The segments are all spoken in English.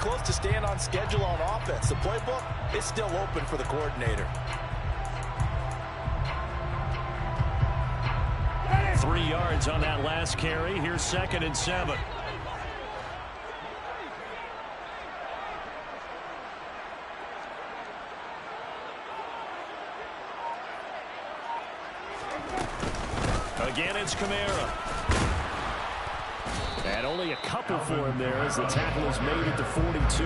close to staying on schedule on offense. The playbook is still open for the coordinator. 3 yards on that last carry. Here's 2nd and 7. Again, it's Kamara. And only a couple for him there as the tackle is made at the 42.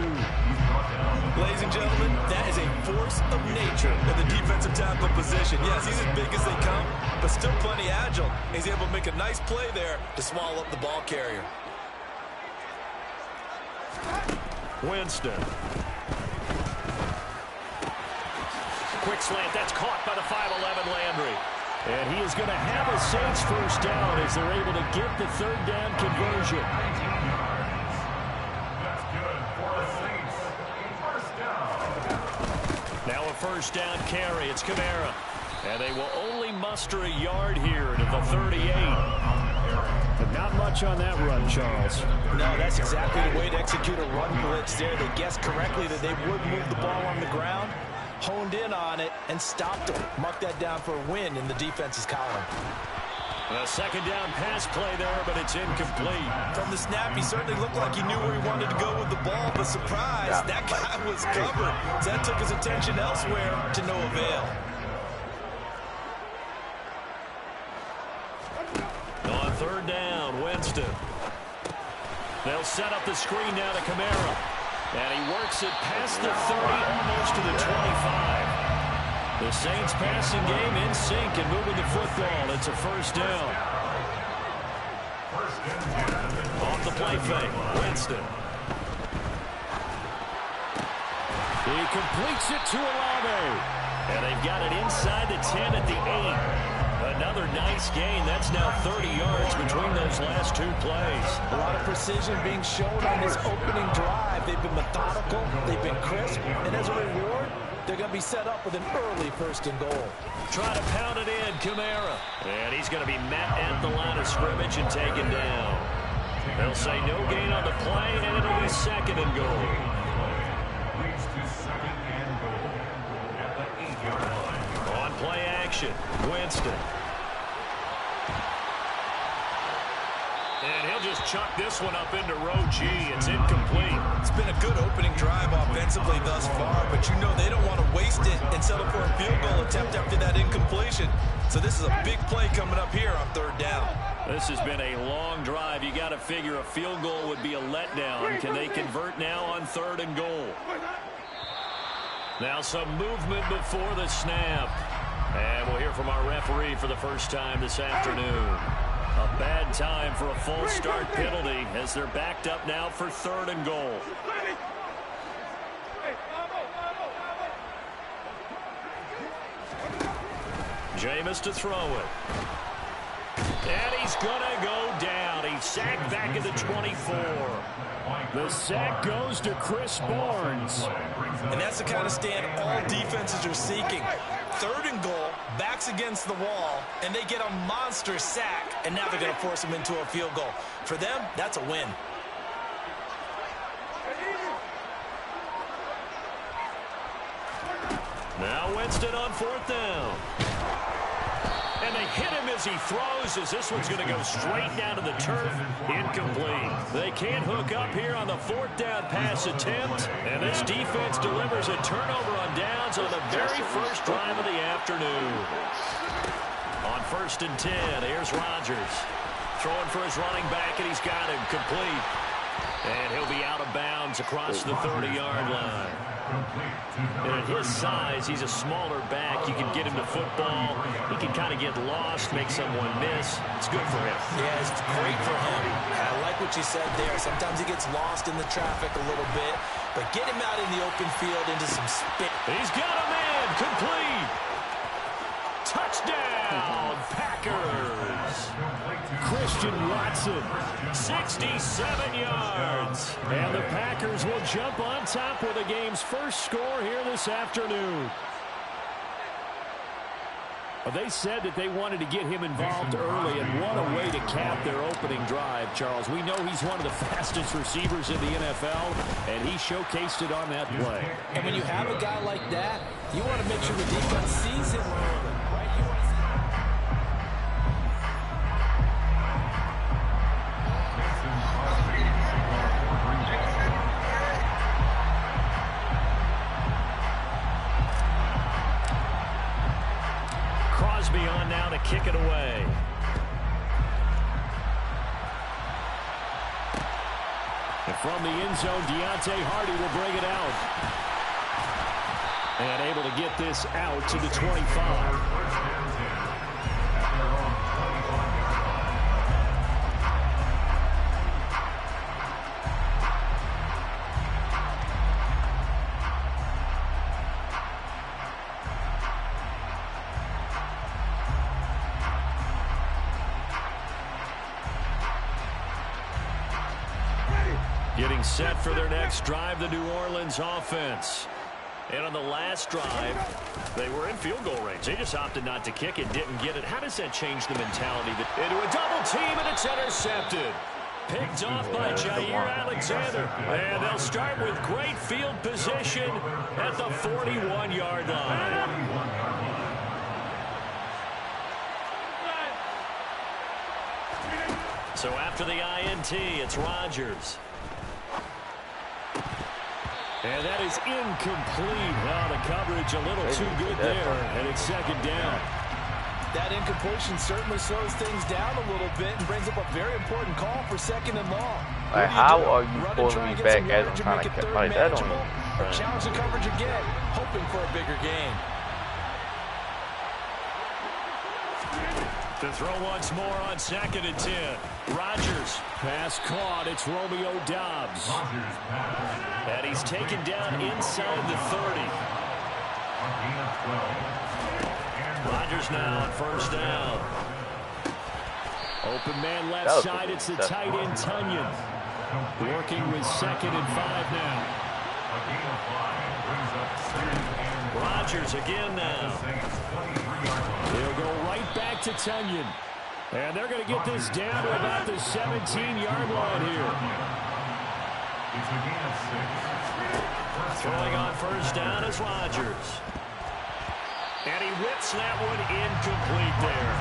Ladies and gentlemen, that is a force of nature in the defensive tackle position. Yes, he's as big as they come, but still plenty agile. He's able to make a nice play there to swallow up the ball carrier. Winston. Quick slant. That's caught by the 5'11" Landry. And he is going to have a Saints first down as they're able to get the 3rd down conversion. That's good for the Saints. First down. Now a first down carry. It's Kamara. And they will only muster a yard here to the 38. But not much on that run, Charles. No, that's exactly the way to execute a run blitz there. They guessed correctly that they would move the ball on the ground, honed in on it, and stopped them. Mark that down for a win in the defense's column. A 2nd down pass play there, but it's incomplete. From the snap, he certainly looked like he knew where he wanted to go with the ball, but surprise, that guy was covered. So that took his attention elsewhere to no avail. On 3rd down, Winston. They'll set up the screen now to Kamara. And he works it past the 30, almost to the 25. The Saints passing game in sync and moving the football. It's a first down. Off the play fake, Winston. He completes it to Olave. And they've got it inside the 10 at the 8. Another nice gain. That's now 30 yards between those last 2 plays. A lot of precision being shown on this opening drive. They've been methodical, they've been crisp, and as a reward, they're going to be set up with an early 1st and goal. Try to pound it in, Kamara. And he's going to be met at the line of scrimmage and taken down. They'll say no gain on the play, and it'll be 2nd and goal. Leads to 2nd and goal at the 8-yard line. On play action, Winston. And he'll just chuck this one up into row G. It's incomplete. It's been a good opening drive offensively thus far, but you know they don't want to waste it and settle for a field goal attempt after that incompletion. So this is a big play coming up here on 3rd down. This has been a long drive. You got to figure a field goal would be a letdown. Can they convert now on 3rd and goal? Now some movement before the snap. And we'll hear from our referee for the first time this afternoon. A bad time for a false start penalty as they're backed up now for 3rd and goal. Jameis to throw it. And he's going to go down. He's sacked back at the 24. The sack goes to Chris Barnes. And that's the kind of stand all defenses are seeking. 3rd and goal, backs against the wall, and they get a monster sack, and now they're going to force them into a field goal. For them, that's a win. Now Winston on 4th down. And they hit him as he throws, as this one's going to go straight down to the turf. Incomplete. They can't hook up here on the 4th down pass attempt. And this defense delivers a turnover on downs on the very first drive of the afternoon. On 1st and 10, here's Rodgers. Throwing for his running back, and he's got him complete. And he'll be out of bounds across the 30-yard line. And at his size, he's a smaller back. You can get him to football. He can kind of get lost, make someone miss. It's good for him. Yeah, it's great for him. I like what you said there. Sometimes he gets lost in the traffic a little bit, but get him out in the open field into some spin. He's got a man. Complete. Touchdown, Packers. Christian Watson. 67 yards. And the Packers will jump on top with the game's first score here this afternoon. They said that they wanted to get him involved early, and what a way to cap their opening drive, Charles. We know he's one of the fastest receivers in the NFL, and he showcased it on that play. And when you have a guy like that, you want to make sure the defense sees him early, right? You want to see on now to kick it away. And from the end zone, Deontay Hardy will bring it out. And able to get this out to the 25. Getting set for their next drive, the New Orleans offense. And on the last drive, they were in field goal range. They just opted not to kick it, didn't get it. How does that change the mentality? Into a double team, and it's intercepted. Picked off by Jair Alexander. And they'll start with great field position at the 41-yard line. So after the INT, it's Rodgers. And that is incomplete. Now the coverage a little too good there, and it's second down. that incompletion certainly slows things down a little bit and brings up a very important call for second and long. Like, how are you pulling me back as I'm trying to catch? Like, that don't even... Or challenge the coverage again, hoping for a bigger gain. To throw once more on second and 10. Rodgers. Pass caught. It's Romeo Doubs. And he's taken down inside the 30. Rodgers now on first down. Open man left side. It's the tight end Tunyon. Working with second and 5 now. Rodgers again now. He'll go right back to Tunyon. And they're going to get this down to about the 17-yard line here. Throwing on first down is Rodgers. And he whips that one incomplete there.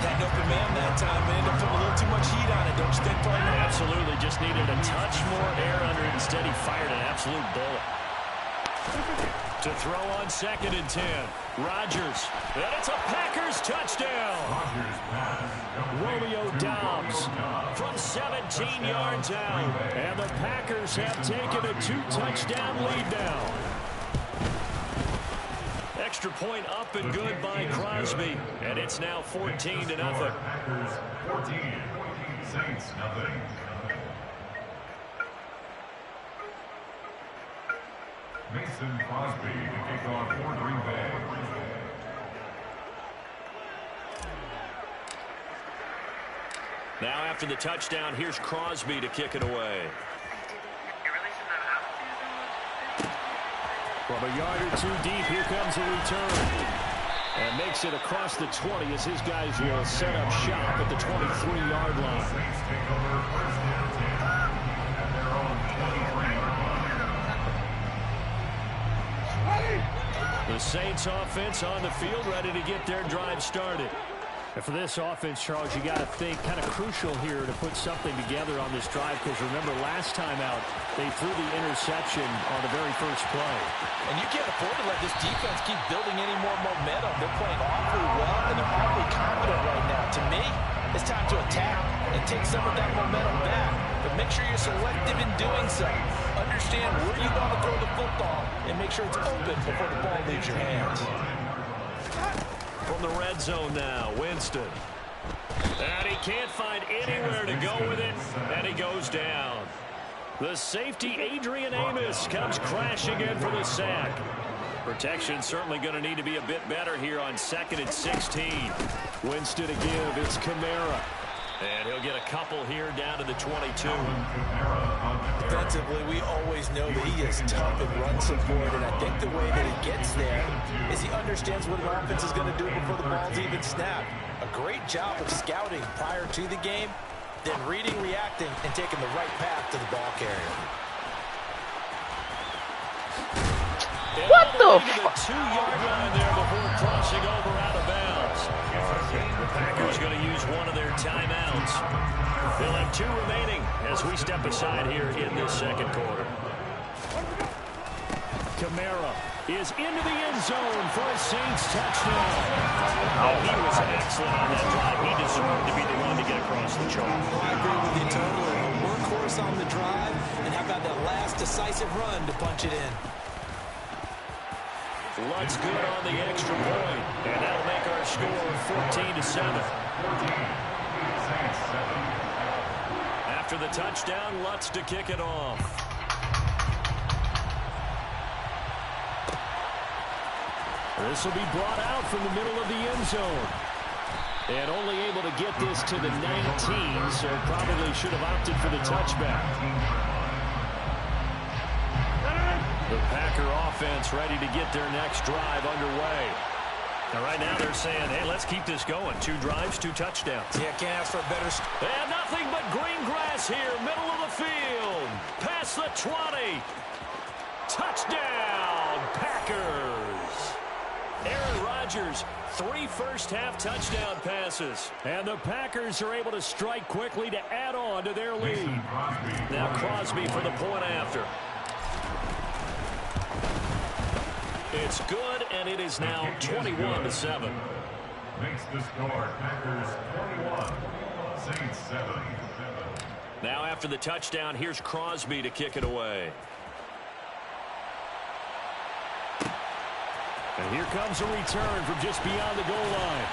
Had an open man that time. They ended up putting a little too much heat on it, don't you think, partner? Absolutely. Just needed a touch more air under it. Instead, he fired an absolute bullet. To throw on second and 10. Rodgers. And it's a Packers touchdown. Romeo Doubs from 17 yards out. And the Packers have taken a 2-touchdown lead now. Extra point up and good by Crosby. And it's now 14-0. Packers 14, Saints nothing. Mason Crosby to kick off for Green Bay. Now after the touchdown, here's Crosby to kick it away. From a yard or two deep, here comes a return. And makes it across the 20 as his guys will set up shop at the 23-yard line. Saints take over first and 10 at their own 23-yard line. The Saints offense on the field, ready to get their drive started. And for this offense, Charles, you got to think kind of crucial here to put something together on this drive, because remember last time out they threw the interception on the very first play. And you can't afford to let this defense keep building any more momentum. They're playing awfully well, and they're awfully confident right now. To me, it's time to attack and take some of that momentum back. But make sure you're selective in doing so. Understand where you want to throw the football and make sure it's open before the ball leaves your hands. From the red zone now, Winston. And he can't find anywhere to go with it, and he goes down. The safety, Adrian Amos, comes crashing in for the sack. Protection certainly going to need to be a bit better here on second and 16. Winston to give, it's Kamara. And he'll get a couple here down to the 22. Defensively, we always know that he is tough in run support, and I think the way that he gets there is he understands what an offense is going to do before the ball's even snapped. A great job of scouting prior to the game, then reading, reacting, and taking the right path to the ball carrier. What the fuck? 2-yard line there before crossing over out of bounds. The Packers going to use one of their timeouts. They'll have 2 remaining as we step aside here in this second quarter. Kamara is into the end zone for a Saints touchdown. Oh, he was excellent on that drive. He deserved to be the one to get across the chalk. I agree with you totally. A workhorse on the drive, and how about that last decisive run to punch it in? Lutt's good on the extra point, and that'll make our score 14-7. After the touchdown, Lutt's to kick it off. This will be brought out from the middle of the end zone. And only able to get this to the 19, so probably should have opted for the touchback. The Packer offense ready to get their next drive underway. Now, right now they're saying, hey, let's keep this going. 2 drives, 2 touchdowns. Yeah, can't ask for a better... They have nothing but green grass here, middle of the field. Past the 20. Touchdown, Packers. Aaron Rodgers, 3 first-half touchdown passes. And the Packers are able to strike quickly to add on to their lead. Now Crosby for the point after. It's good, and it is now 21-7. Makes the score Packers 21, Saints 7. Now after the touchdown, here's Crosby to kick it away. And here comes a return from just beyond the goal line.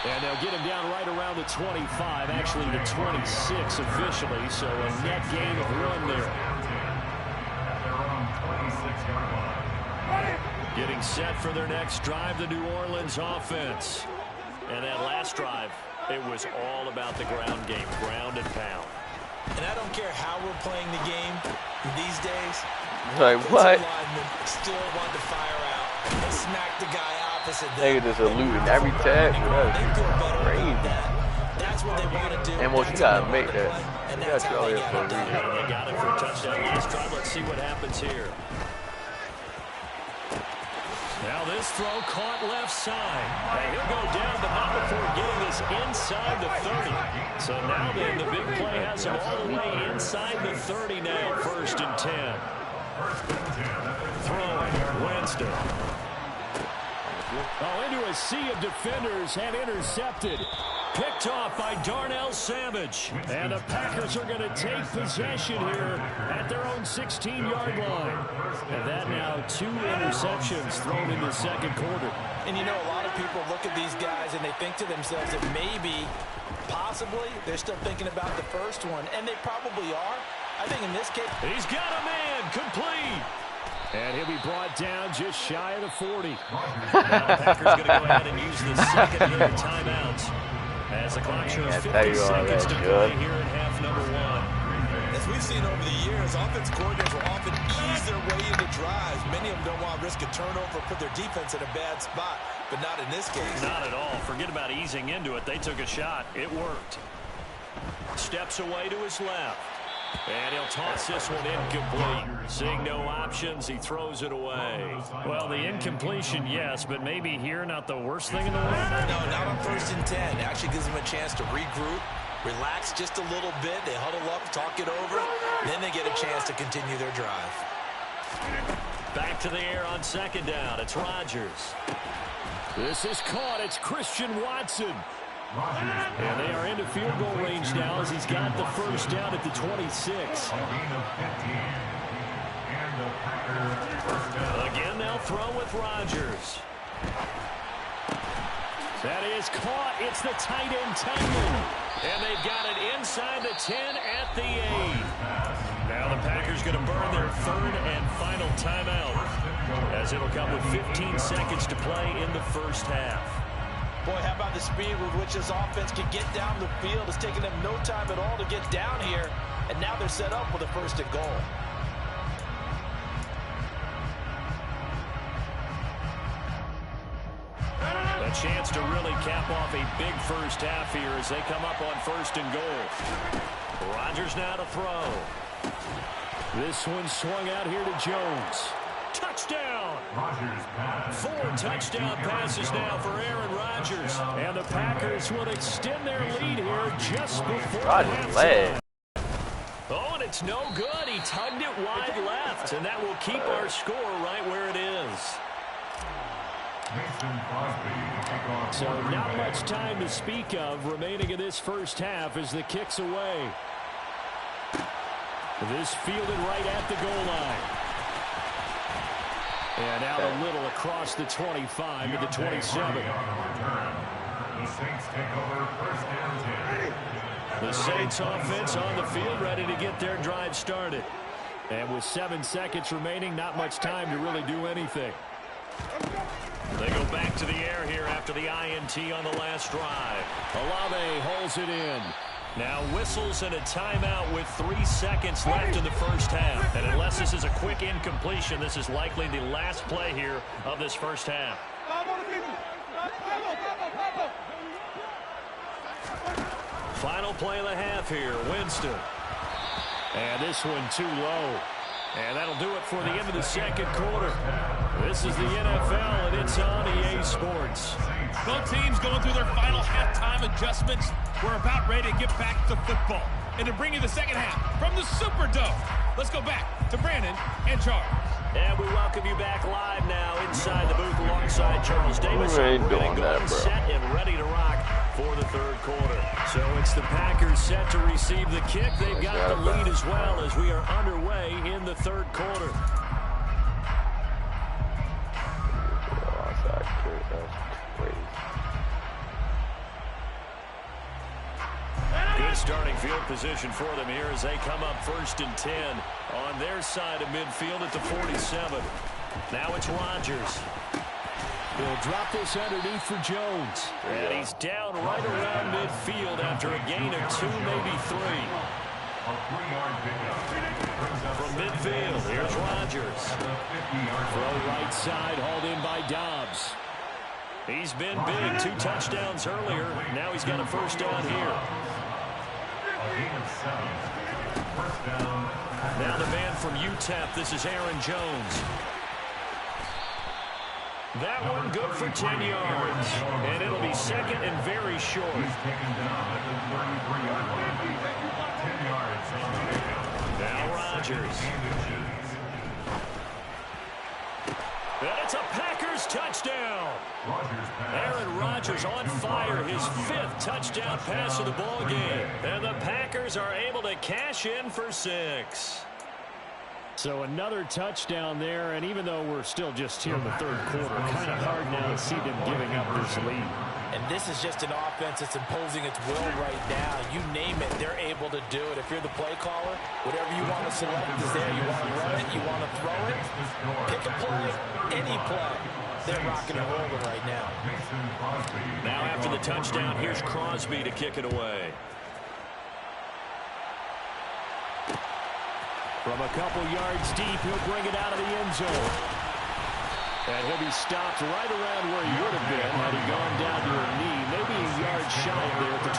And they'll get him down right around the 25, actually the 26 officially, so a net gain of 1 there. Getting set for their next drive, the New Orleans offense. And that last drive, it was all about the ground game, ground and pound. And I don't care how we're playing the game these days. Like what? Still want to fire out and smack the guy opposite them. They just eluding every tag. That's crazy. That's what they want to do. And what you gotta make that. And You that's gotta how try they it got for a it done. reason. They got it for a touchdown last drive. Let's see what happens here. Now this throw caught left side. And he'll go down, but not before getting this inside the 30. So now then, the big play has him all the way inside the 30 now, 1st and 10. Throwing, Winston. Oh, into a sea of defenders and intercepted. Picked off by Darnell Savage. And the Packers are going to take possession here at their own 16-yard line. And that now 2 interceptions thrown in the second quarter. And you know, a lot of people look at these guys and they think to themselves that maybe, possibly, they're still thinking about the first one. And they probably are. I think in this case... He's got a man, complete. And he'll be brought down just shy of the 40. Now the Packers going to go ahead and use the second of their timeouts. As the clock shows 50 seconds to play here in half number 1. As we've seen over the years, offensive coordinators will often ease their way into drives. Many of them don't want to risk a turnover or put their defense in a bad spot, but not in this case. Not at all. Forget about easing into it. They took a shot. It worked. Steps away to his left. And he'll toss this one incomplete. Seeing no options, he throws it away. Well, the incompletion, yes, but maybe here not the worst thing in the world. No, not on 1st and 10. It actually gives them a chance to regroup, relax just a little bit. They huddle up, talk it over, then they get a chance to continue their drive. Back to the air on 2nd down. It's Rodgers. This is caught. It's Christian Watson. And they are into field goal range now as he's got the first down at the 26. Again, they'll throw with Rodgers. That is caught. It's the tight end Tillman. And they've got it inside the 10 at the 8. Now the Packers going to burn their 3rd and final timeout as it'll come with 15 seconds to play in the first half. Boy, how about the speed with which this offense can get down the field? It's taken them no time at all to get down here, and now they're set up with a 1st and goal. A chance to really cap off a big first half here as they come up on 1st and goal. Rodgers now to throw. This one swung out here to Jones. Touchdown! 4 touchdown passes now for Aaron Rodgers. And the Packers will extend their lead here just before halftime. Oh, and it's no good. He tugged it wide left, and that will keep our score right where it is. So not much time to speak of remaining in this first half as the kick's away. This fielded right at the goal line. And out a little across the 25 to the 27. The Saints take over 1st and 10. The Saints offense on the field ready to get their drive started. And with 7 seconds remaining, not much time to really do anything. They go back to the air here after the INT on the last drive. Olave holds it in. Now whistles and a timeout with 3 seconds left in the first half. And unless this is a quick incompletion, this is likely the last play here of this first half. Final play of the half here, Winston. And this one too low. And that'll do it for the end of the second quarter. This is the NFL, and it's on EA Sports. Both teams going through their final halftime adjustments. We're about ready to get back to football. And to bring you the second half from the Superdome, let's go back to Brandon and Charles. And we welcome you back live now inside the booth alongside Charles Davis. We're going to go set and ready to rock for the third quarter. So it's the Packers set to receive the kick. They've got the lead as well as we are underway in the third quarter. Good starting field position for them here as they come up 1st and 10 on their side of midfield at the 47. Now it's Rodgers. He'll drop this underneath for Jones. And he's down right around midfield after a gain of 2, maybe 3. From midfield, here's Rodgers. Throw right side, hauled in by Dobbs. He's been big, 2 touchdowns earlier. Now he's got a first down here. Now the man from UTEP, this is Aaron Jones. That one good for 10 yards. And it'll be second and very short. Now Rodgers. And it's a Packers touchdown. Aaron Rodgers on fire, his 5th touchdown pass of the ball game. And the Packers are able to cash in for 6. So another touchdown there, and even though we're still just here in the third quarter, kind of hard now to see them giving up this lead. And this is just an offense that's imposing its will right now. You name it, they're able to do it. If you're the play caller, whatever you want to select is there. You want to run it, you want to throw it, pick a play, any play. They're rocking and rolling right now. Now after the touchdown, here's Crosby to kick it away. From a couple yards deep, he'll bring it out of the end zone. And he'll be stopped right around where he would have been had he gone down to a knee, maybe a yard shy there at the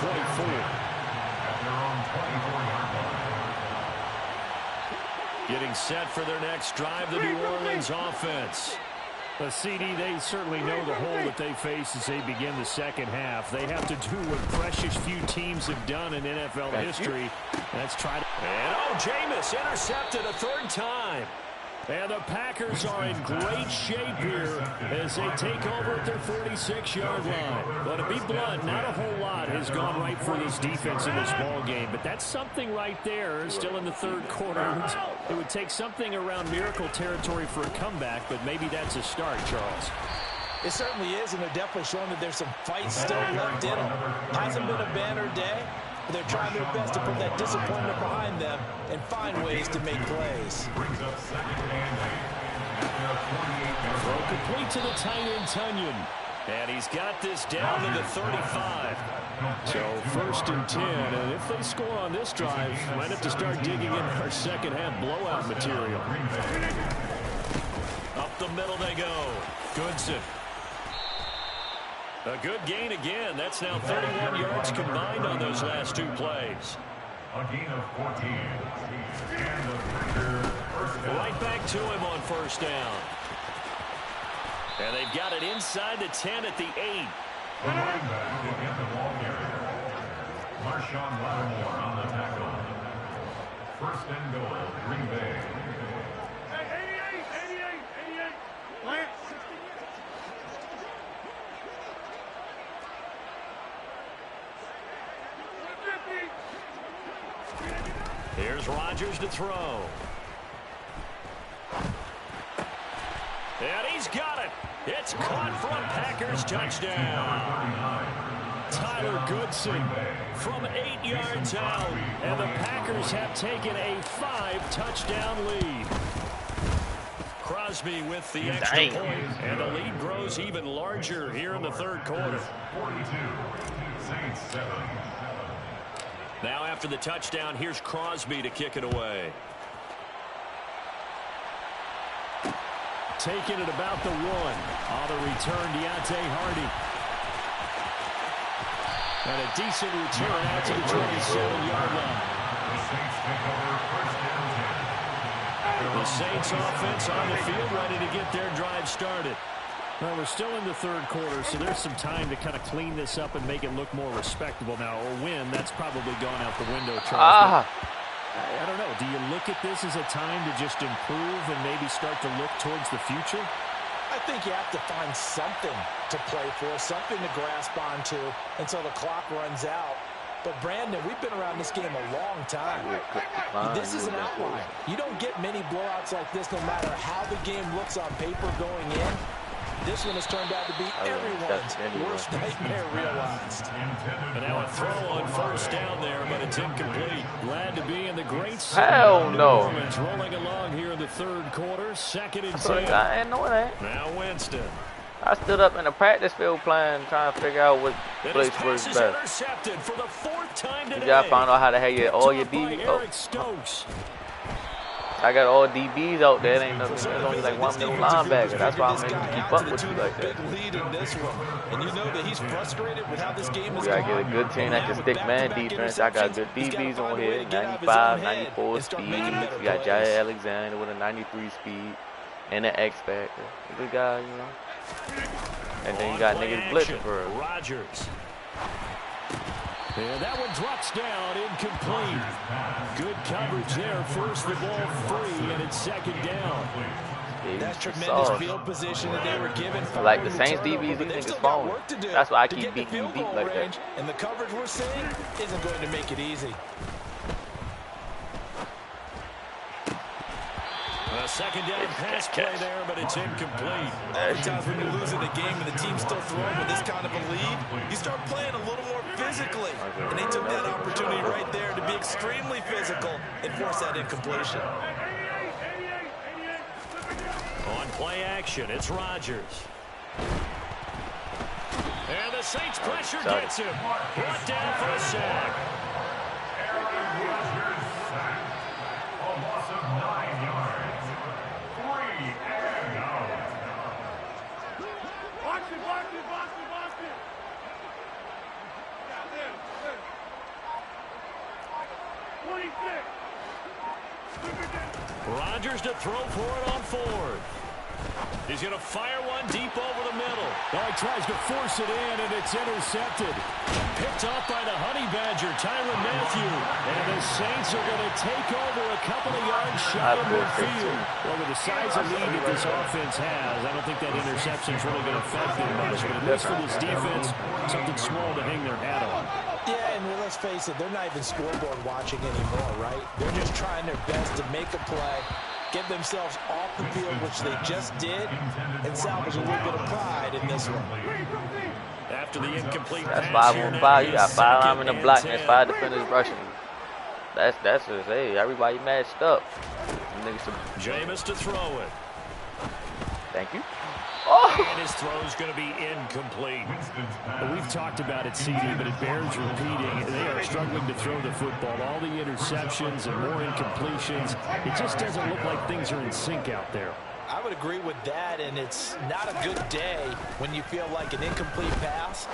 24. Getting set for their next drive, the New Orleans offense. CD, they certainly know the hole that they face as they begin the second half. They have to do what precious few teams have done in NFL history. That's try to... And Jameis intercepted a 3rd time. And the Packers are in great shape here as they take over at their 46-yard line. But to be blunt, not a whole lot has gone right for this defense in this ball game. But that's something right there, still in the third quarter. It would take something around miracle territory for a comeback, but maybe that's a start, Charles. It certainly is, and they're definitely showing that there's some fight still left in them. Hasn't been a banner day. They're trying their best to put that disappointment behind them and find ways to make plays. Throw complete to the tight end, Tunyon. And he's got this down to the 35. So 1st and 10, and if they score on this drive, might have to start digging in our second half blowout material. Up the middle they go. Goodson. A good gain again. That's now 31 yards combined on those last 2 plays. A gain of 14. And the first down. Right back to him on 1st down. And they've got it inside the 10 at the 8. The running back will get the ball carrier. Marshawn Lattimore on the tackle. 1st and goal, Green Bay. Hey, 88. Lance. Here's Rodgers to throw. And he's got it. It's caught for a Packers touchdown. Tyler Goodson From 8 yards out. and the Packers have taken a 5-touchdown lead. Crosby with the extra point, and the lead grows even larger here in the 3rd quarter. 42. Saints 7. Now after the touchdown, here's Crosby to kick it away. Taking it about the 1. On the return, Deontay Hardy. And a decent return out to the 27-yard line. The Saints take over 1st and 10. The Saints offense on the field ready to get their drive started. Well, we're still in the 3rd quarter, so there's some time to kind of clean this up and make it look more respectable now. Or win, that's probably gone out the window, Charles. I don't know. Do you look at this as a time to just improve and maybe start to look towards the future? I think you have to find something to play for, something to grasp onto until the clock runs out. But, Brandon, we've been around this game a long time. This is an outlier. You don't get many blowouts like this no matter how the game looks on paper going in. This one has turned out to be everyone's worst nightmare realized. And now a throw on 1st down there, but it's incomplete. Glad to be in the great Hell no. rolling along here in the 3rd quarter. 2nd and 10. I ain't know that. Now Winston. I stood up in the practice field playing, trying to figure out what place works best. Intercepted for the 4th time today. You gotta find out how to have all your DBs. I got all DBs out there. It ain't nothing. There's only like 1 middle linebacker. That's why I'm able to keep up with you like that. Big lead in this one. And you know that he's frustrated with how this game is We gotta get a good team that can stick man defense. I got good DBs on here. 95, 94 speed. We got Jair Alexander with a 93 speed and an X factor. Good guy, you know. And then you got niggas blitzing for us. Rodgers. And that one drops down, incomplete. Good coverage there. Forced the ball free, and it's 2nd down. That tremendous field position that they were given. Like the Saints DBs, these niggas phony. That's why I keep beating you deep like that. And the coverage we're seeing isn't going to make it easy. A 2nd down pass play there, but it's incomplete. Oftentimes when you're losing a game and the team's still throwing with this kind of a lead, you start playing a little more physically. And they took that opportunity right there to be extremely physical and force that incompletion. On play action, it's Rodgers. And the Saints pressure gets him. Brought down for a sack. A loss of 9 yards. 3 and out. Watch it. Yeah, there. 26. Rodgers to throw for it on 4th. He's going to fire one deep over the middle. Oh, he tries to force it in, and it's intercepted. Picked off by the Honey Badger, Tyrann Mathieu. And the Saints are going to take over a couple of yards shy of midfield. Well, with the size of lead that this offense has, I don't think that interception is really going to affect them much. But at least for this defense, something small to hang their hat on. Yeah, and let's face it, they're not even scoreboard watching anymore, right? They're just trying their best to make a play, get themselves off the field, which they just did, and salvage a little bit of pride in this one. After the incomplete That's pass 5 on 5. You got 5 linemen in the block and 10. 5 defenders rushing. That's just, hey, everybody matched up. Jameis to throw it. Thank you. And his throw's going to be incomplete. We've talked about it, CD, but it bears repeating. They are struggling to throw the football. All the interceptions and more incompletions. It just doesn't look like things are in sync out there. I would agree with that, and it's not a good day when you feel like an incomplete pass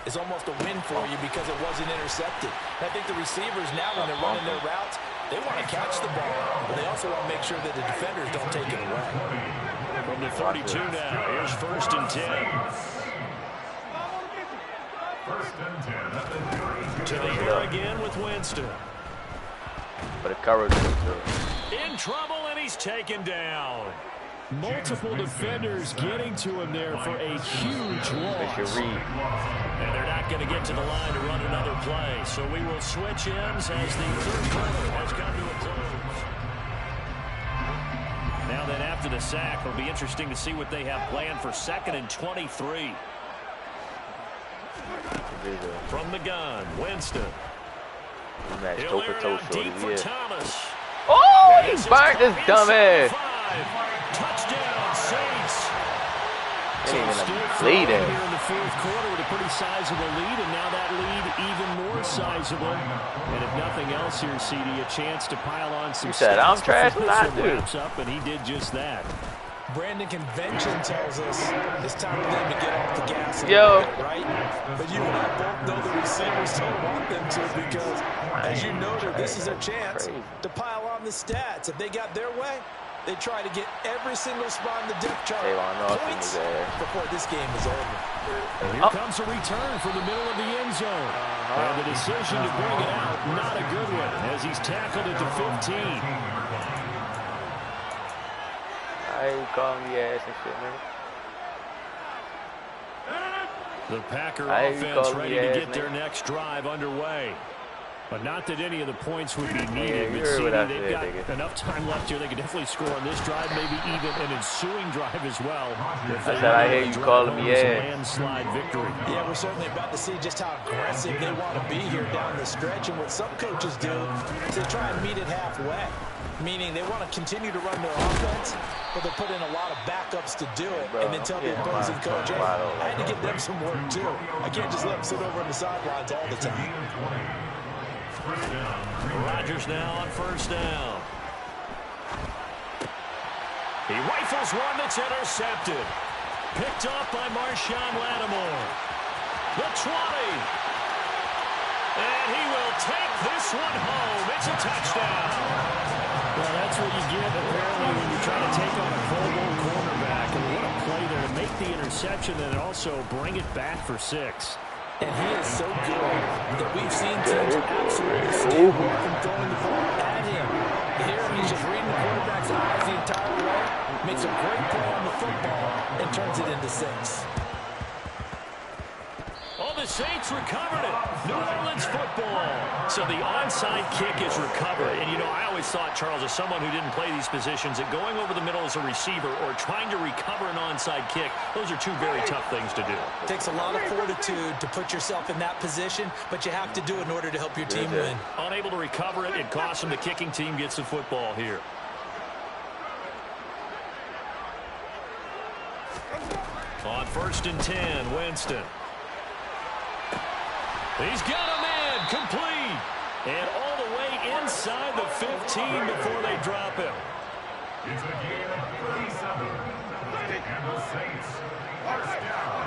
is almost a win for you because it wasn't intercepted. And I think the receivers now, when they're running their routes, they want to catch the ball, but they also want to make sure that the defenders don't take it away. From the 42 now, here's 1st and 10. 1st and 10 at the 32. To the air again with Winston. But it covered In trouble, and he's taken down. Multiple defenders getting to him there for a huge loss. And they're not going to get to the line to run another play. So we will switch ends as the 3rd quarter has come to a close. Now then, after the sack, it'll be interesting to see what they have planned for 2nd and 23. From the gun, Winston. He'll air it out deep for Thomas. Oh, he burnt this dumbass. Touchdown, Saints. Still here in the 4th quarter with a pretty sizable lead, and now that lead even more sizable. And if nothing else here, CD, a chance to pile on some said, I'm trash, not wraps up, and he did just that. Brandon, convention tells us it's time for them to get off the gas a Yo. little bit, right? But you and I both know the receivers don't want them to because, as you noted, this is their chance to pile on the stats. If they got their way, they try to get every single spot in the depth chart points before this game is over. And here comes a return from the middle of the end zone. And the decision to bring it out, not a good one, as he's tackled at the 15. You call me ass and shit, man. The Packer offense ready to get their next drive underway. But not that any of the points would be needed. But CD, they've got enough time left here. They can definitely score on this drive, maybe even an ensuing drive as well. I said, I hear you calling me ass. Landslide victory. Yeah, we're certainly about to see just how aggressive they want to be here down the stretch. And what some coaches do is they try and meet it halfway, meaning they want to continue to run their offense, but they'll put in a lot of backups to do it, and then tell the opposing coach, hey, I had to give them some work too. I can't just let them sit over on the sidelines all the time. Rodgers now on 1st down. He rifles one that's intercepted. Picked off by Marshawn Lattimore. The 20. And he will take this one home. It's a touchdown. Well, that's what you get, apparently, when you try to take on a Pro Bowl cornerback. And what a play there to make the interception and also bring it back for 6. And he is so good that we've seen teams absolutely stay away from throwing the ball at him. Here, he's just reading the quarterback's eyes the entire way, makes a great play on the football, and turns it into 6. Oh, the Saints recovered it. New Orleans football. So the onside kick is recovered. And, you know, I always thought, Charles, as someone who didn't play these positions, that going over the middle as a receiver or trying to recover an onside kick, those are two very tough things to do. It takes a lot of fortitude to put yourself in that position, but you have to do it in order to help your team win. Unable to recover it, it costs them. The kicking team gets the football here. On 1st and 10, Winston. He's got a man complete. And all the way inside the 15 before they drop him. It's a gain of 37. And the Saints, 1st down.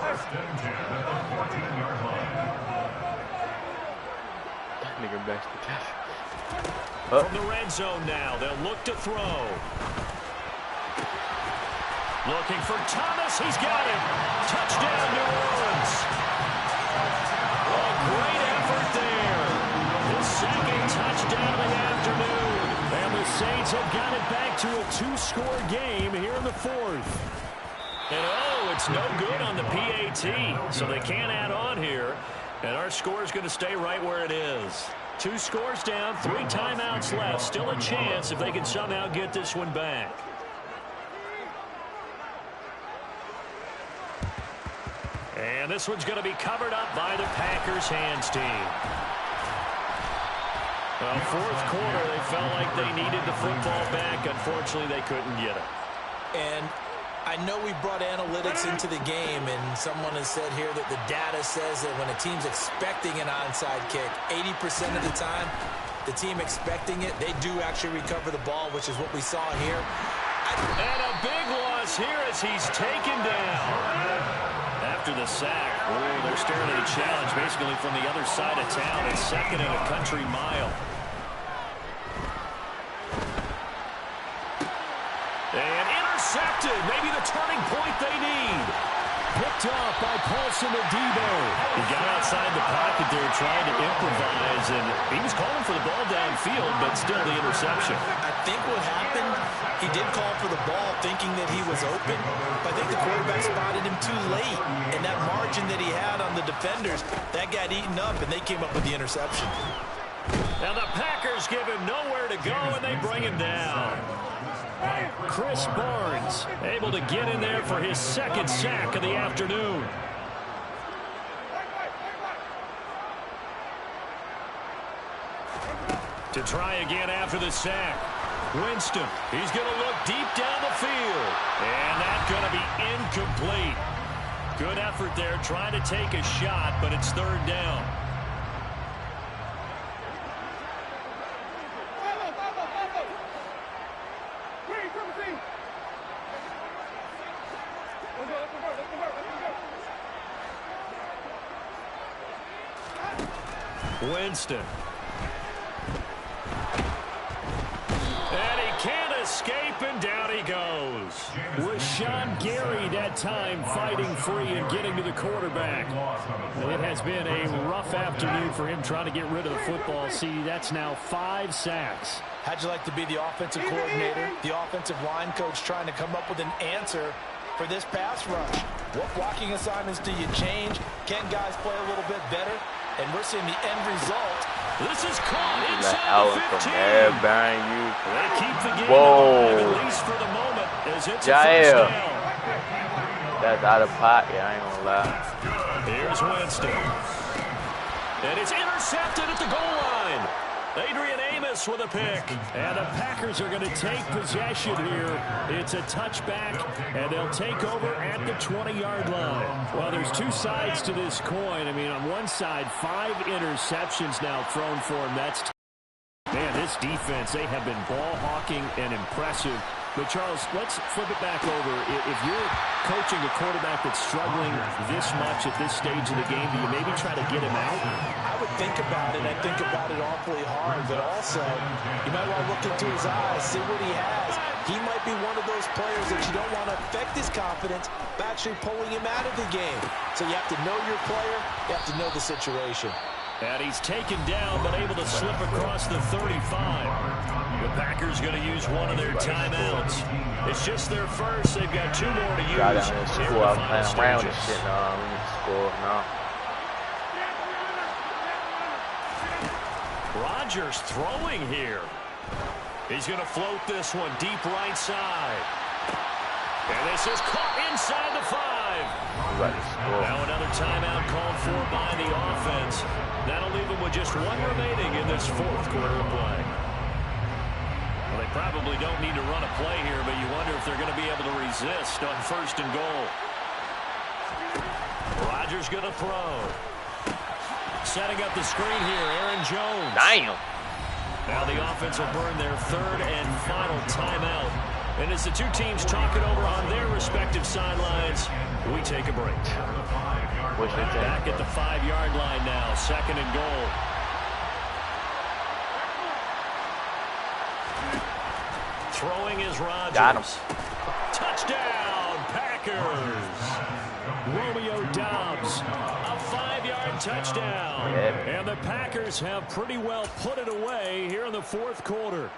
1st and 10 at the 14-yard line. That nigga messed the test. From the red zone now, they'll look to throw. Looking for Thomas. He's got it. Touchdown, New Orleans. A great effort there. His 2nd touchdown of the afternoon. And the Saints have got it back to a 2-score game here in the 4th. And oh, it's no good on the PAT. So they can't add on here. And our score is going to stay right where it is. 2 scores down, 3 timeouts left. Still a chance if they can somehow get this one back. And this one's going to be covered up by the Packers hands team. Well, 4th quarter, they felt like they needed the football back. Unfortunately, they couldn't get it. And I know we brought analytics into the game, and someone has said here that the data says that when a team's expecting an onside kick, 80% of the time, the team expecting it, they do actually recover the ball, which is what we saw here. And a big loss here as he's taken down. After the sack, they're staring at a challenge basically from the other side of town. It's second and a country mile. And intercepted. Maybe the turning point they need. Picked off by Paulson Adebo. He got outside the pocket there trying to improvise, and he was calling for the ball downfield, but still the interception. I think what happened, he did call for the ball thinking that he was open, but I think the quarterback spotted him too late, and that margin that he had on the defenders, that got eaten up, and they came up with the interception. Now the Packers give him nowhere to go, and they bring him down. Chris Barnes able to get in there for his second sack of the afternoon. To try again after the sack. Winston, he's going to look deep down the field. And that's going to be incomplete. Good effort there trying to take a shot, but it's third down. Winston. And he can't escape, and down he goes. Rashawn Gary that time fighting free and getting to the quarterback. It has been a rough afternoon for him trying to get rid of the football. See, that's now 5 sacks. How'd you like to be the offensive coordinator, the offensive line coach trying to come up with an answer for this pass rush? What blocking assignments do you change? Can guys play a little bit better? And we're seeing the end result. This is caught inside Allen the 15. from there, Baron, you. They keep the game Whoa. alive, at least for the moment, as it's Jair. a first down. That's out of pocket, I ain't gonna lie. Here's Winston. And it's intercepted at the goal line. Adrian Amos with a pick. And the Packers are going to take possession here. It's a touchback, and they'll take over at the 20-yard line. Well, there's two sides to this coin. I mean, on one side, 5 interceptions now thrown for him. That's man, this defense, they have been ball hawking and impressive. But, Charles, let's flip it back over. If you're coaching a quarterback that's struggling this much at this stage of the game, do you maybe try to get him out? I would think about it. I think about it awfully hard. But also, you might want to look into his eyes, see what he has. He might be one of those players that you don't want to affect his confidence by actually pulling him out of the game. So you have to know your player. You have to know the situation. And he's taken down, but able to slip across the 35. The Packers going to use one of their timeouts. It's just their first. They've got 2 more to use. Got down in school, I was playing around and shit. No, we need to score. No. Rodgers throwing here. He's going to float this one deep right side. And this is caught inside the 5. Now another timeout called for by the offense. That'll leave them with just 1 remaining in this 4th quarter of play. Well, they probably don't need to run a play here, but you wonder if they're going to be able to resist on 1st and goal. Rodgers going to throw. Setting up the screen here, Aaron Jones. Damn. Now the offense will burn their 3rd and final timeout. And as the 2 teams talk it over on their respective sidelines, we take a break. Back at the 5-yard line now, 2nd and goal. Throwing is Rodgers. Got him. Touchdown, Packers. Romeo Doubs. A 5-yard touchdown. Yeah. And the Packers have pretty well put it away here in the 4th quarter.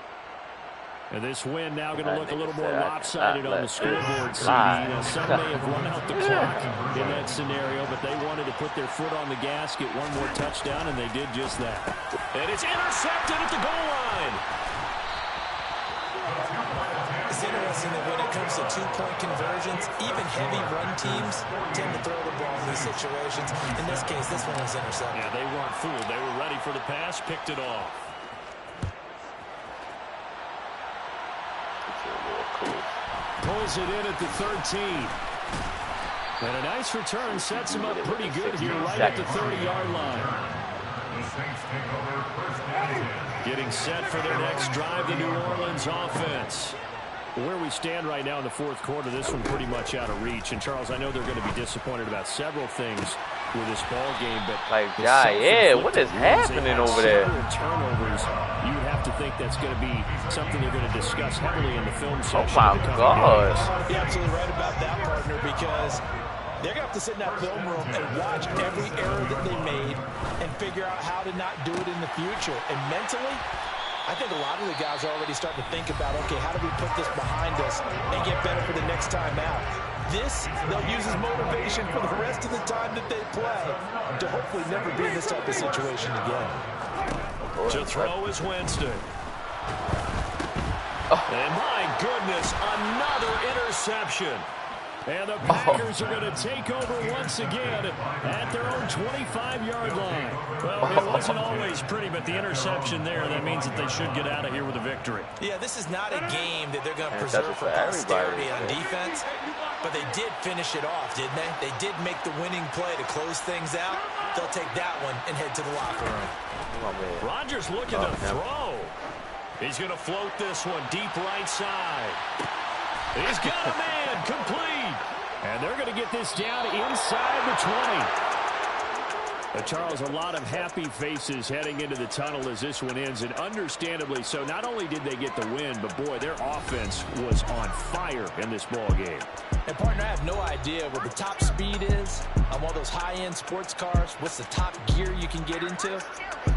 And this win now going to look a little more lopsided on the scoreboard, CD. Some may have run out the clock in that scenario, but they wanted to put their foot on the gas, get 1 more touchdown, and they did just that. And it's intercepted at the goal line. It's interesting that when it comes to 2-point conversions, even heavy run teams tend to throw the ball in these situations. In this case, this one was intercepted. Yeah, they weren't fooled. They were ready for the pass, picked it off. pulls it in at the 13. And a nice return sets him up pretty good here right at the 30-yard line. The Saints take over first and 10. Getting set for their next drive, the New Orleans offense. Where we stand right now in the fourth quarter, this one pretty much out of reach. And, Charles, I know they're going to be disappointed about several things with this ball game, but like, yeah, what is happening over there? Turnovers, you would have to think that's going to be something they're going to discuss heavily in the film section. Oh, my God. You're absolutely right about that, partner, because they're going to have to sit in that film room and watch every error that they made and figure out how to not do it in the future. And mentally, I think a lot of the guys are already starting to think about, okay, how do we put this behind us and get better for the next time out? This, they'll use as motivation for the rest of the time that they play to hopefully never be in this type of situation again. To throw is Winston. And my goodness, another interception. And the Packers are going to take over once again at their own 25-yard line. Well, it wasn't always pretty, but the interception there, that means that they should get out of here with a victory. Yeah, this is not a game that they're going to preserve for posterity on defense, but they did finish it off, didn't they? They did make the winning play to close things out. They'll take that one and head to the locker room. Rodgers looking to throw. He's going to float this one deep right side. He's got a man, complete. And they're going to get this down inside the 20. Charles, a lot of happy faces heading into the tunnel as this one ends, and understandably so. Not only did they get the win, but boy, their offense was on fire in this ball game. And partner, I have no idea what the top speed is on one of those high-end sports cars. What's the top gear you can get into?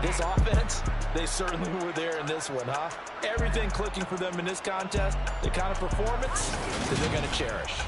This offense, they certainly were there in this one, huh? Everything clicking for them in this contest, the kind of performance that they're going to cherish.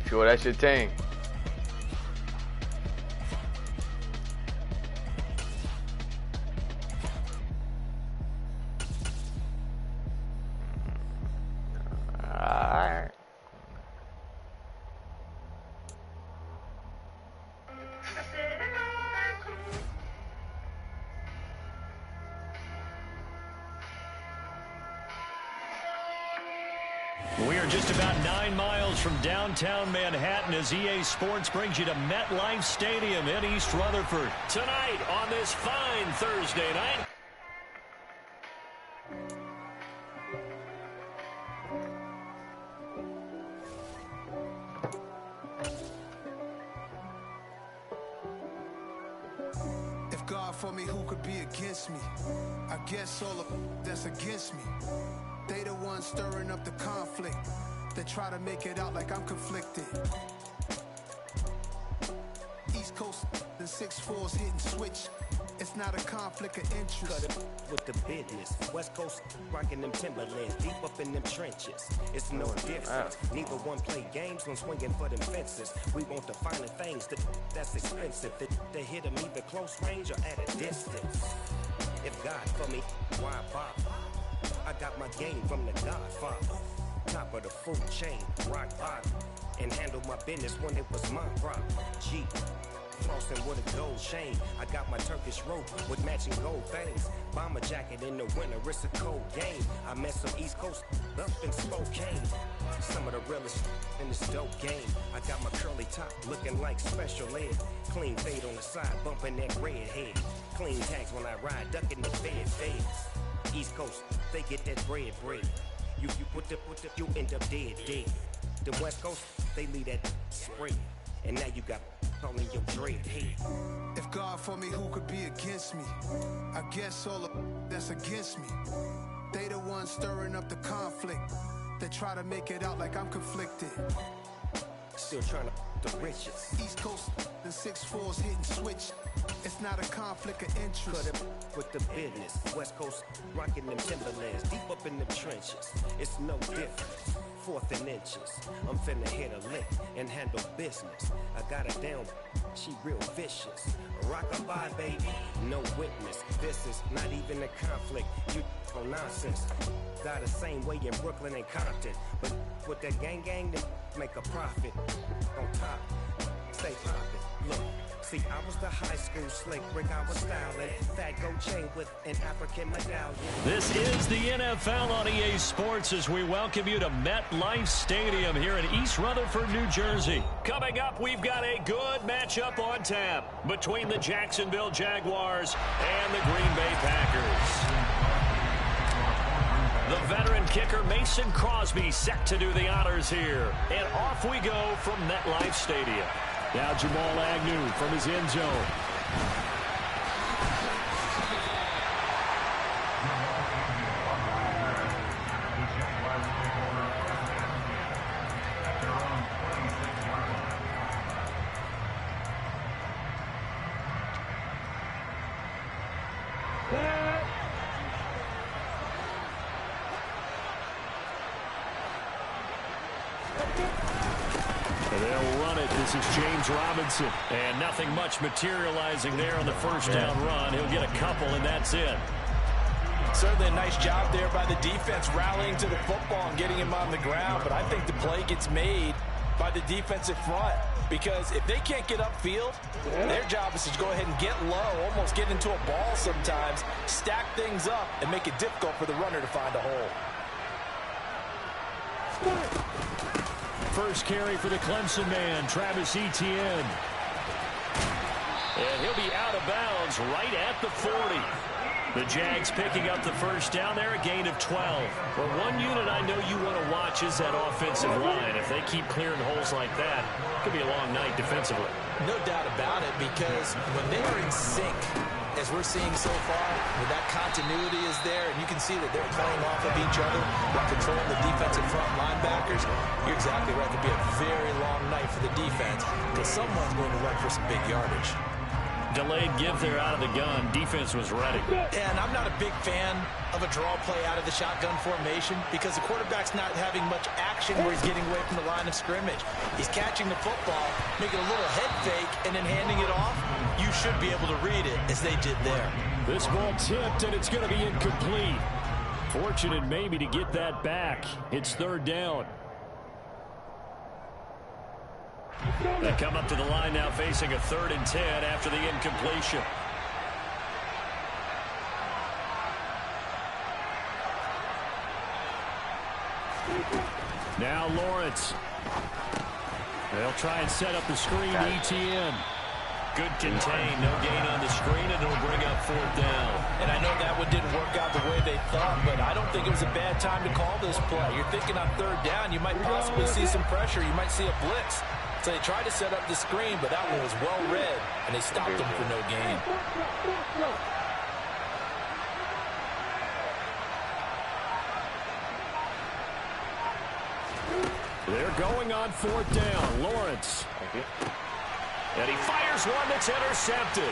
Sure, that's your team. Alright. We are just about 9 miles from downtown Manhattan as EA Sports brings you to MetLife Stadium in East Rutherford. Tonight on this fine Thursday night. If God for me, who could be against me? I guess all of that's against me. They the ones stirring up the conflict. They try to make it out like I'm conflicted. East Coast, the 6'4's hitting switch. It's not a conflict of interest. Cut it with the business. West Coast rocking them Timberlands, deep up in them trenches. It's no difference. Neither one play games when swinging for them fences. We want the finer things that's expensive. They hit them either close range or at a distance. If God for me, why bother? I got my game from the Godfather. Top of the food chain, rock bottom. And handle my business when it was my problem. G, flossing with a gold chain. I got my Turkish rope with matching gold things. Bomber jacket in the winter, it's a cold game. I met some East Coast up in Spokane. Some of the realest in this dope game. I got my curly top looking like special ed. Clean fade on the side, bumping that red head. Clean tags when I ride, ducking the feds. East Coast, they get that bread. You you end up dead. The West Coast, they leave that spread. And now you got calling your dread head. If God for me, who could be against me? I guess all of that's against me. They the ones stirring up the conflict. They try to make it out like I'm conflicted. Still trying to the riches. East Coast, the 6'4's hitting switch. It's not a conflict of interest. Cut it with the business. West Coast rocking them Timberlands, deep up in the trenches. It's no difference. 4th and inches. I'm finna hit a lick and handle business. I got her down, she real vicious. Rock-a-bye, baby, no witness. This is not even a conflict. You on nonsense. Got the same way in Brooklyn and Compton. But with that gang, they make a profit. On top, stay poppin'. Look. See, I was the high school slick brick, I was styling. Fat gold chain with an African medallion. This is the NFL on EA Sports as we welcome you to MetLife Stadium here in East Rutherford, New Jersey. Coming up, we've got a good matchup on tap between the Jacksonville Jaguars and the Green Bay Packers. The veteran kicker Mason Crosby set to do the honors here. And off we go from MetLife Stadium. Now Jamal Agnew from his end zone. They'll run it. This is James Robinson. And nothing much materializing there on the first down run. He'll get a couple, and that's it. Certainly a nice job there by the defense rallying to the football and getting him on the ground. But I think the play gets made by the defensive front. Because if they can't get upfield, their job is to go ahead and get low, almost get into a ball sometimes, stack things up, and make it difficult for the runner to find a hole. First carry for the Clemson man, Travis Etienne. And he'll be out of bounds right at the 40. The Jags picking up the first down there, a gain of 12. But one unit I know you want to watch is that offensive line. If they keep clearing holes like that, it could be a long night defensively. No doubt about it, because when they are in sync, as we're seeing so far, where that continuity is there, and you can see that they're playing off of each other while controlling the defensive front linebackers, you're exactly right. It could be a very long night for the defense because someone's going to run for some big yardage. Delayed give there out of the gun. Defense was ready. And I'm not a big fan of a draw play out of the shotgun formation because the quarterback's not having much action action where he's getting away from the line of scrimmage. He's catching the football, making a little head fake, and then handing it off. You should be able to read it as they did there. This ball tipped, and it's going to be incomplete. Fortunate maybe to get that back. It's third down. They come up to the line now facing a 3rd and 10 after the incompletion. Now Lawrence. They'll try and set up the screen to ETN. Good contain, no gain on the screen, and it'll bring up 4th down. And I know that one didn't work out the way they thought, but I don't think it was a bad time to call this play. You're thinking on 3rd down, you might possibly see some pressure. You might see a blitz. So they tried to set up the screen, but that one was well read, and they stopped them for no gain. They're going on 4th down. Lawrence. And he fires one that's intercepted.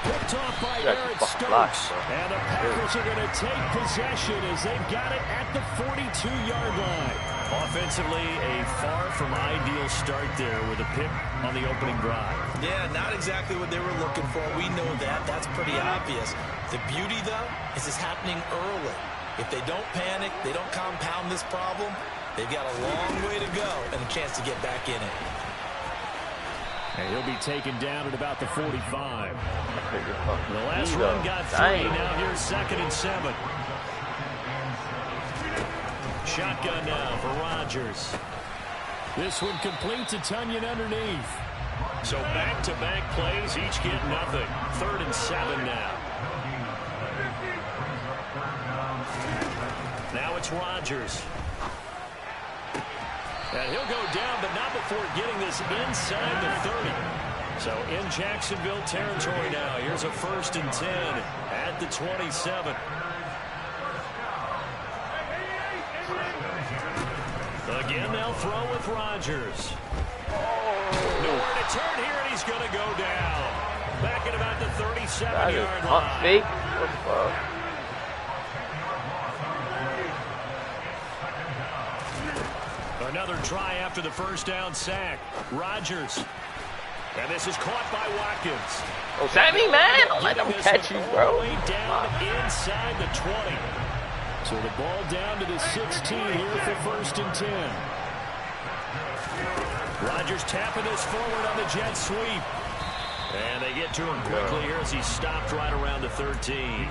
Picked off by Aaron Stokes. And the Packers are going to take possession as they've got it at the 42-yard line. Offensively, a far from ideal start there with a pick on the opening drive. Yeah, not exactly what they were looking for. We know that. That's pretty obvious. The beauty, though, is it's happening early. If they don't panic, they don't compound this problem, they've got a long way to go and a chance to get back in it. And he'll be taken down at about the 45. The last run got 3. Now here's 2nd and 7. Shotgun now for Rodgers. This one complete to Tunyon underneath. So back-to-back plays, each get nothing. 3rd and 7 now. Now it's Rodgers. And he'll go down, but not before getting this inside the 30. So in Jacksonville territory now. Here's a 1st and 10 at the 27. Again, they'll throw with Rodgers. Nowhere to turn here, and he's going to go down. Back at about the 37-yard line. Fake? What the fuck? Another try after the 1st down sack. Rodgers. And this is caught by Watkins. Oh, Sammy, man. Don't let them catch you, bro. All the way down inside the 20. So the ball down to the 16 here for 1st and 10. Rodgers tapping this forward on the jet sweep. And they get to him quickly here as he stopped right around the 13.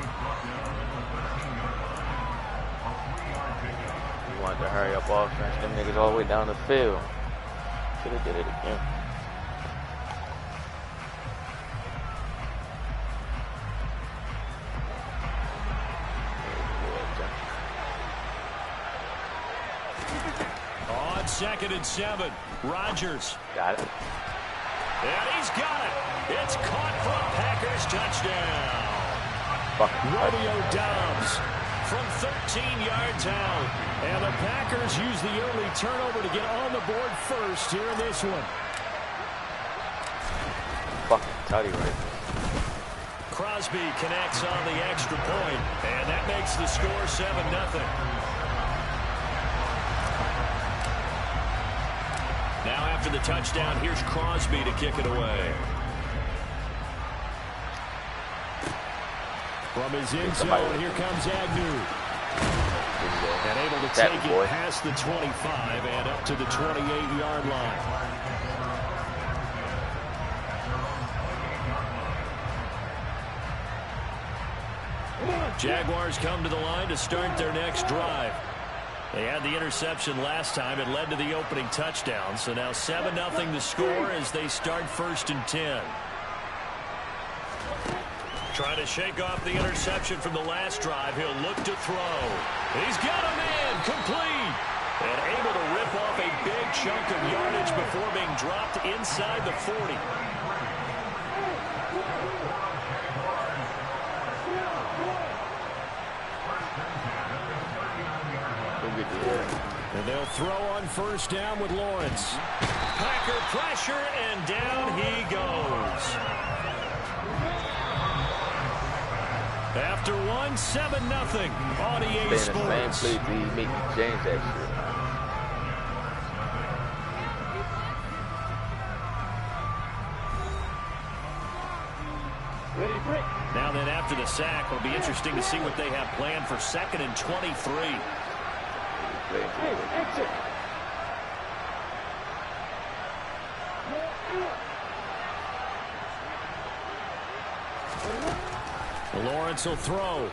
Wanted to hurry up offense. Them niggas all the way down the field. Should have did it again. On 2nd and 7, Rodgers. Got it. And he's got it. It's caught for a Packers touchdown. Rodeo Dobbs from 13 yards out. And the Packers use the early turnover to get on the board first here in this one. Fucking tutty right. Crosby connects on the extra point, and that makes the score 7-0. Now after the touchdown, here's Crosby to kick it away. From his end zone, here comes Agnew. And able to take it past the 25 and up to the 28-yard line. Jaguars come to the line to start their next drive. They had the interception last time. It led to the opening touchdown. So now 7-0 the score as they start 1st and 10. Trying to shake off the interception from the last drive. He'll look to throw. He's got a man complete. And able to rip off a big chunk of yardage before being dropped inside the 40. And they'll throw on 1st down with Lawrence. Packer pressure, and down he goes. After 7-0 on EA Sports. Same play to make you change that shit. Now then, after the sack, it'll be interesting to see what they have planned for 2nd and 23. Lawrence will throw.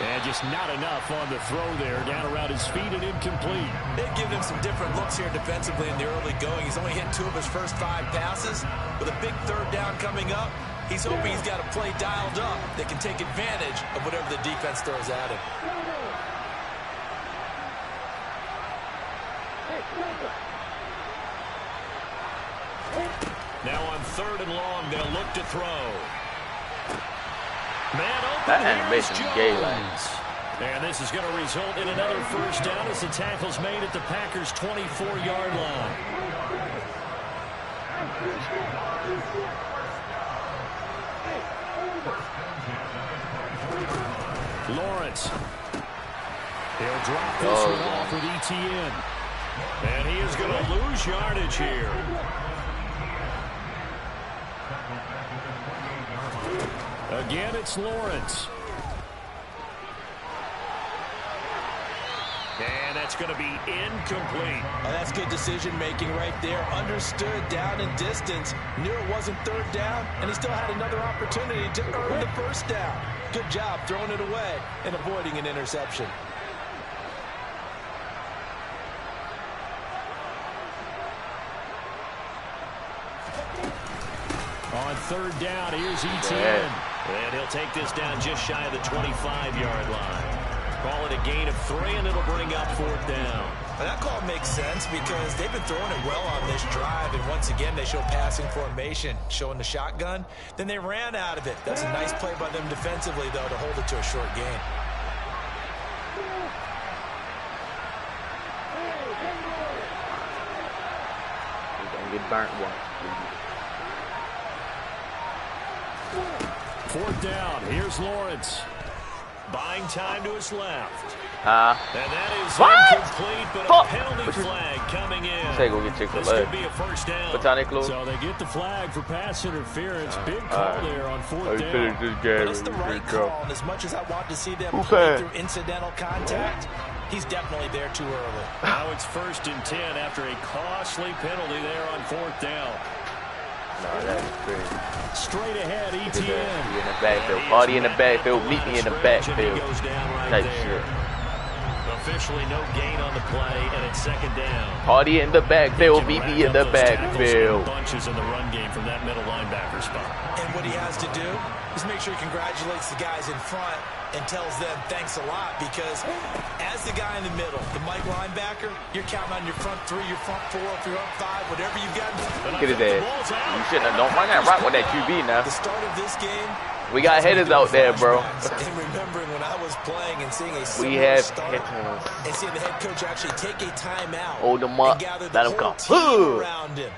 And just not enough on the throw there. Down around his feet and incomplete. They've given him some different looks here defensively in the early going. He's only hit 2 of his first 5 passes. With a big 3rd down coming up, he's hoping he's got a play dialed up that can take advantage of whatever the defense throws at him. Now on 3rd and long, they'll look to throw. Man open, that animation is gay, like. And this is going to result in another 1st down as the tackle's made at the Packers' 24-yard line. Lawrence. He'll drop this one off with ETN. And he is going to lose yardage here. Again, it's Lawrence. And that's going to be incomplete. Oh, that's good decision-making right there. Understood down and distance. Knew it wasn't 3rd down, and he still had another opportunity to earn the 1st down. Good job throwing it away and avoiding an interception. On 3rd down, here's ETN. And he'll take this down just shy of the 25-yard line. Call it a gain of 3, and it'll bring up 4th down. And that call makes sense because they've been throwing it well on this drive, and once again they show passing formation, showing the shotgun. Then they ran out of it. That's a nice play by them defensively, though, to hold it to a short gain. He's gonna get burnt once. 4th down. Here's Lawrence. Buying time to his left. And that is incomplete, but Fuck. a penalty flag coming in. Say go get Chick-fil-A. This could be a 1st down. What time they close? So they get the flag for pass interference. Big call there on 4th down. But it's the right call, and as much as I want to see them play through incidental contact, he's definitely there too early. Now it's 1st and 10 after a costly penalty there on 4th down. No, that is crazy. Straight ahead, ETN. He in the backfield. Party in the backfield. Meet me in the backfield. Type shit. Officially no gain on the play, and it's 2nd down. Party in the backfield. Meet me in the backfield. Bunches in the run game from that middle linebacker spot. And what he has to do is make sure he congratulates the guys in front and tells them thanks a lot, because as the guy in the middle, the Mike linebacker, you're counting on your front 3, your front 4, if you're up 5, whatever you've got. Look at his ass. You shouldn't have. Don't run that route with that QB now. The start of this game, we got hitters out there, bro. And remembering when I was playing and seeing a start and seeing the head coach actually take a timeout, hold them up, and gather let the him come whole team around him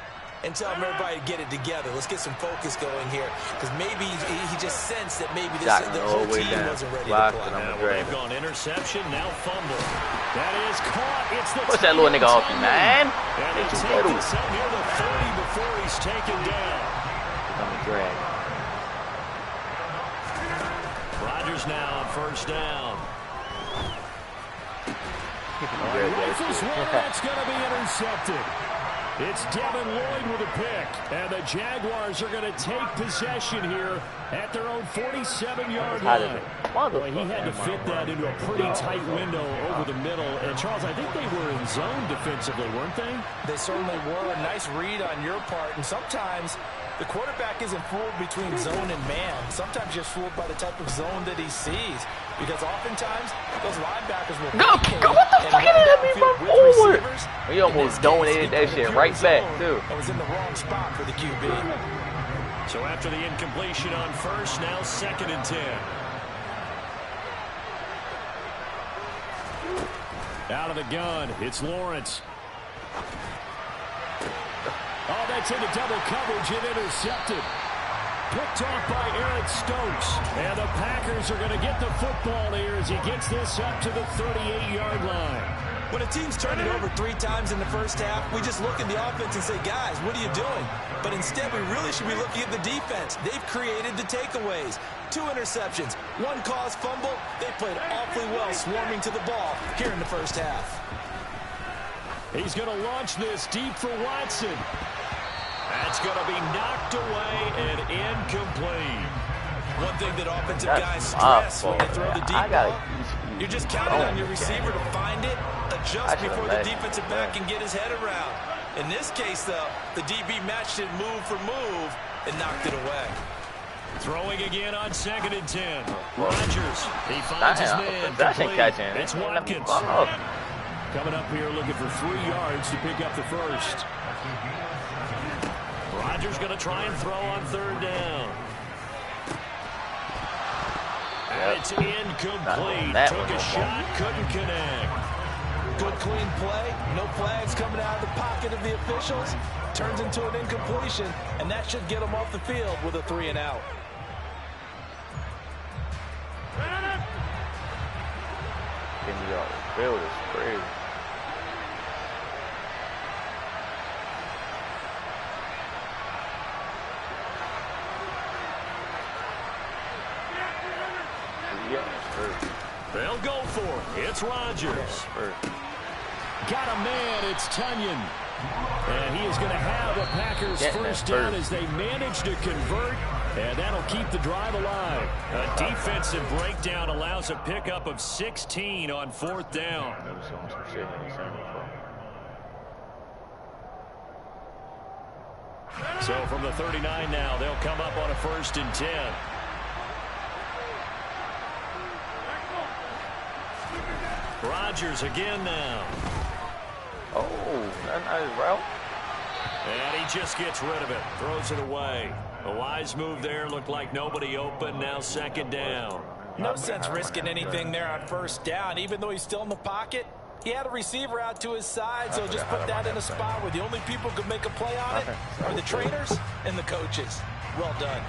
and tell everybody to get it together. Let's get some focus going here, because maybe he just sensed that maybe the whole team wasn't ready to play. Now, they've gone interception, now fumble. That is caught. It's the push that little nigga off, man. And he takes this up near the 30 before he's taken down. Drag. Rodgers now on 1st down. Rifles one, that's going to be intercepted. It's Devin Lloyd with a pick, and the Jaguars are going to take possession here at their own 47-yard line. Boy, he had to fit that into a pretty tight window over the middle. And, Charles, I think they were in zone defensively, weren't they? They certainly were. A nice read on your part, and sometimes the quarterback isn't fooled between zone and man. Sometimes you're fooled by the type of zone that he sees, because oftentimes those linebackers will go what the fuck did that mean from forward? He almost donated that shit right back, too. I was in the wrong spot for the QB. So after the incompletion on 1st, now 2nd and 10. Out of the gun, it's Lawrence. Oh, that's into double coverage and intercepted. Picked off by Eric Stokes. And the Packers are going to get the football here as he gets this up to the 38-yard line. When a team's turned it over 3 times in the first half, we just look at the offense and say, guys, what are you doing? But instead, we really should be looking at the defense. They've created the takeaways. 2 interceptions, 1 caused fumble. They played awfully well swarming to the ball here in the first half. He's going to launch this deep for Watson. That's going to be knocked away and incomplete. One thing that offensive guys stress when they throw the deep ball, you're just counting on your receiver to find it, adjust before the defensive back can get his head around. In this case, though, the DB matched it move for move and knocked it away. Throwing again on 2nd and 10. Rodgers, he finds his man. It's Watkins. Coming up here looking for 3 yards to pick up the first. Rodgers going to try and throw on 3rd down. And it's incomplete. Took a shot, couldn't connect. Good clean play. No flags coming out of the pocket of the officials. Turns into an incompletion, and that should get them off the field with a 3 and out. Give me all the field is crazy. They'll go for it. It's Rodgers. Got a man. It's Tunyon. And he is going to have a Packers first down as they manage to convert. And that'll keep the drive alive. A defensive breakdown allows a pickup of 16 on 4th down. So from the 39 now, they'll come up on a 1st and 10. Rodgers again now. Oh, that's a nice route. And he just gets rid of it. Throws it away. A wise move there. Looked like nobody open. Now 2nd down. No sense risking anything there on 1st down. Even though he's still in the pocket, he had a receiver out to his side, so just put that in a spot where the only people who could make a play on it are the trainers and the coaches. Well done.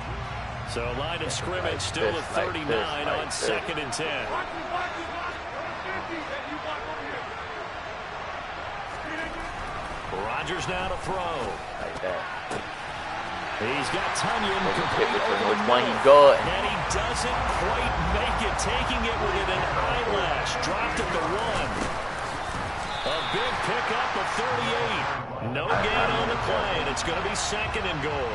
So line of scrimmage still at 39 on 2nd and 10. Rodgers now to throw. Like that. He's got Tunyon complete over which one he got. And he doesn't quite make it, taking it within an eyelash. Dropped at the 1. A big pickup of 38. No gain on the play, and it's going to be 2nd and goal.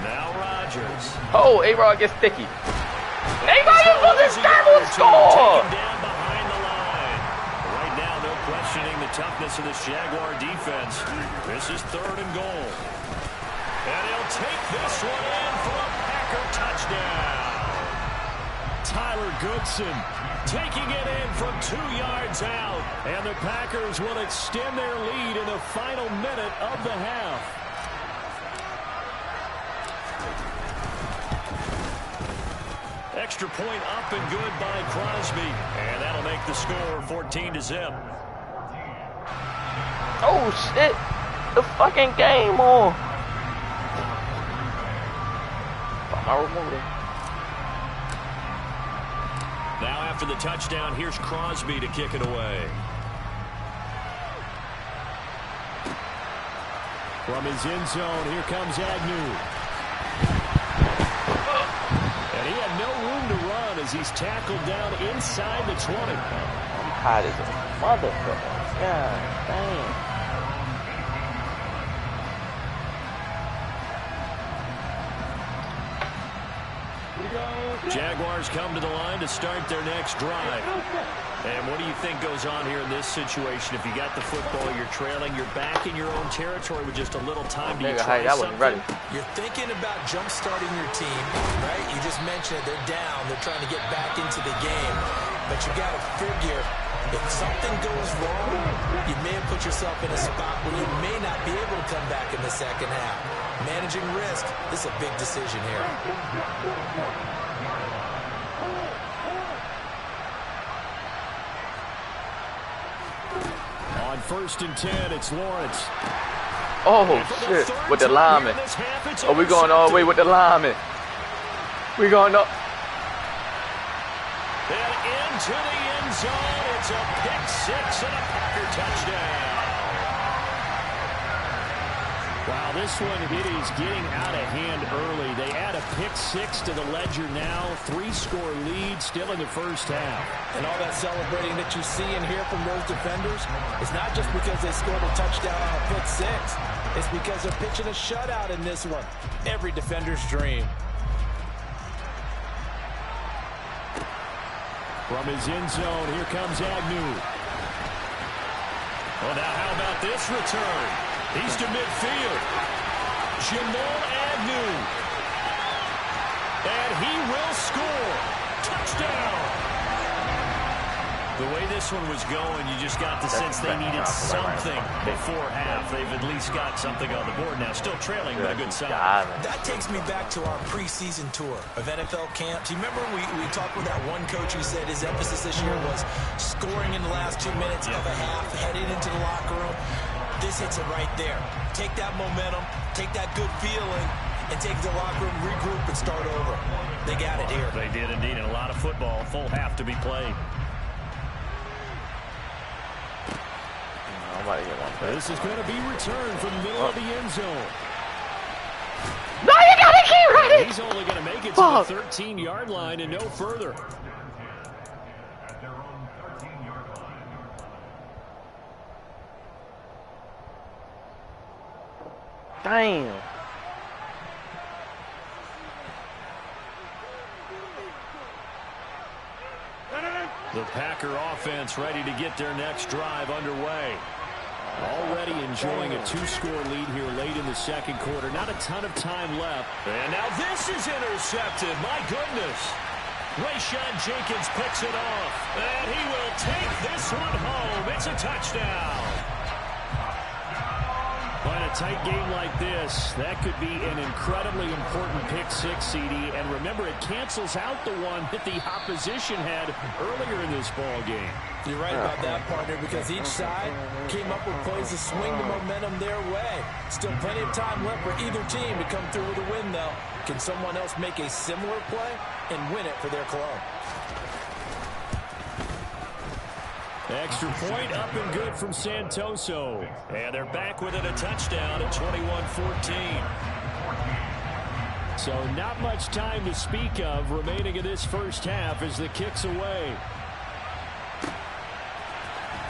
Now Rodgers. Oh, A-Rod gets sticky. A-Rod, you lose this double score! Down behind the line. Right now, no questioning the toughness of this Jaguar defense. This is 3rd and goal. And he'll take this one in for a Packer touchdown. Tyler Goodson taking it in from 2 yards out. And the Packers will extend their lead in the final minute of the half. Extra point up and good by Crosby. And that'll make the score 14-0. Oh, shit. The fucking game on. My remote. Now after the touchdown, here's Crosby to kick it away. From his end zone, here comes Agnew. And he had no room to run as he's tackled down inside the 20. I'm hot as a motherfucker. God damn. Jaguars come to the line to start their next drive. And what do you think goes on here in this situation? If you got the football, you're trailing, you're back in your own territory with just a little time. Do you try something? Ready. You're thinking about jump-starting your team, right? You just mentioned it. They're down. They're trying to get back into the game. But you got to figure, if something goes wrong, you may have put yourself in a spot where you may not be able to come back in the second half. Managing risk, this is a big decision here. On 1st and 10, it's Lawrence. Oh, shit. With the lineman. Oh, we going all the way with the lineman. We going up. And into the end zone. It's a pick six and a Packer touchdown. Wow, this one, it is getting out of hand early. They add a pick six to the ledger now. 3-score lead still in the first half. And all that celebrating that you see and hear from those defenders is not just because they scored a touchdown on a pick six. It's because they're pitching a shutout in this one. Every defender's dream. From his end zone, here comes Agnew. Well, now how about this return? He's to midfield. Jamal Agnew. And he will score. Touchdown. The way this one was going, you just got the sense they needed something before half. They've at least got something on the board now. Still trailing, but a good sign. That takes me back to our preseason tour of NFL camps. You remember we talked with that one coach who said his emphasis this year was scoring in the last 2 minutes of a half, heading into the locker room. This hits it right there. Take that momentum, take that good feeling, and take the locker room, regroup, and start over. They got it here. They did indeed, and a lot of football. Full half to be played. This is going to be returned from the middle of the end zone. No, you gotta keep running. He's only going to make it to the 13-yard line and no further. At their own 13-yard line. Damn. The Packer offense ready to get their next drive underway. Already enjoying a 2-score lead here late in the second quarter. Not a ton of time left. And now this is intercepted. My goodness. Rayshawn Jenkins picks it off. And he will take this one home. It's a touchdown. In a tight game like this, that could be an incredibly important pick six, CD. And remember, it cancels out the one that the opposition had earlier in this ball game. You're right about that, partner, because each side came up with plays to swing the momentum their way. Still plenty of time left for either team to come through with a win, though. Can someone else make a similar play and win it for their club? Extra point up and good from Santoso. And they're back within a touchdown at 21-14. So not much time to speak of remaining in this first half as the kick's away.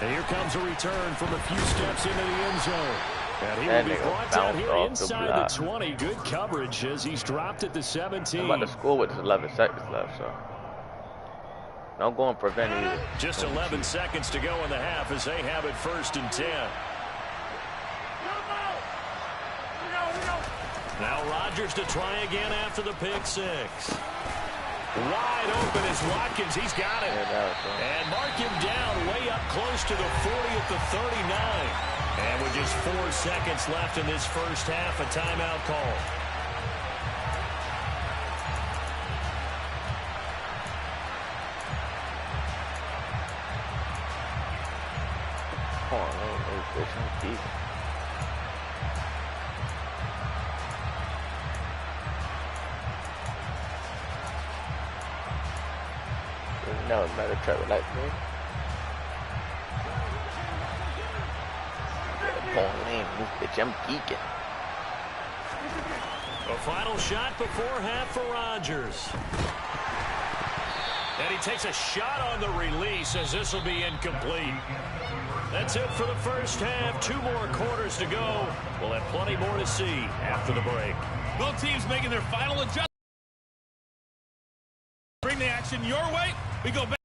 And here comes a return from a few steps into the end zone. And he will be brought down here inside the 20. Good coverage as he's dropped at the 17. I'm about to score with 11 seconds left, so don't go and prevent either. Just 11 seconds to go in the half as they have it 1st and 10. Now Rodgers to try again after the pick six. Wide open is Watkins. He's got it. And mark him down way up close to the 40 at the 39. And with just 4 seconds left in this first half, a timeout call. No, it's not a trap like me. Bitch, I'm geeking. A final shot before half for Rodgers. And he takes a shot on the release as this will be incomplete. That's it for the first half. 2 more quarters to go. We'll have plenty more to see after the break. Both teams making their final adjustment. Bring the action your way. We go back.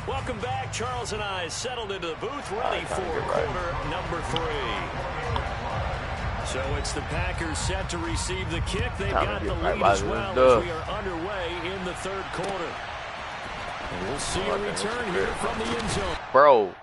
Welcome back. Charles and I settled into the booth, ready for quarter number 3. So it's the Packers set to receive the kick. They've got the lead as well as we are underway in the 3rd quarter. And we'll see a return here from the end zone. Bro.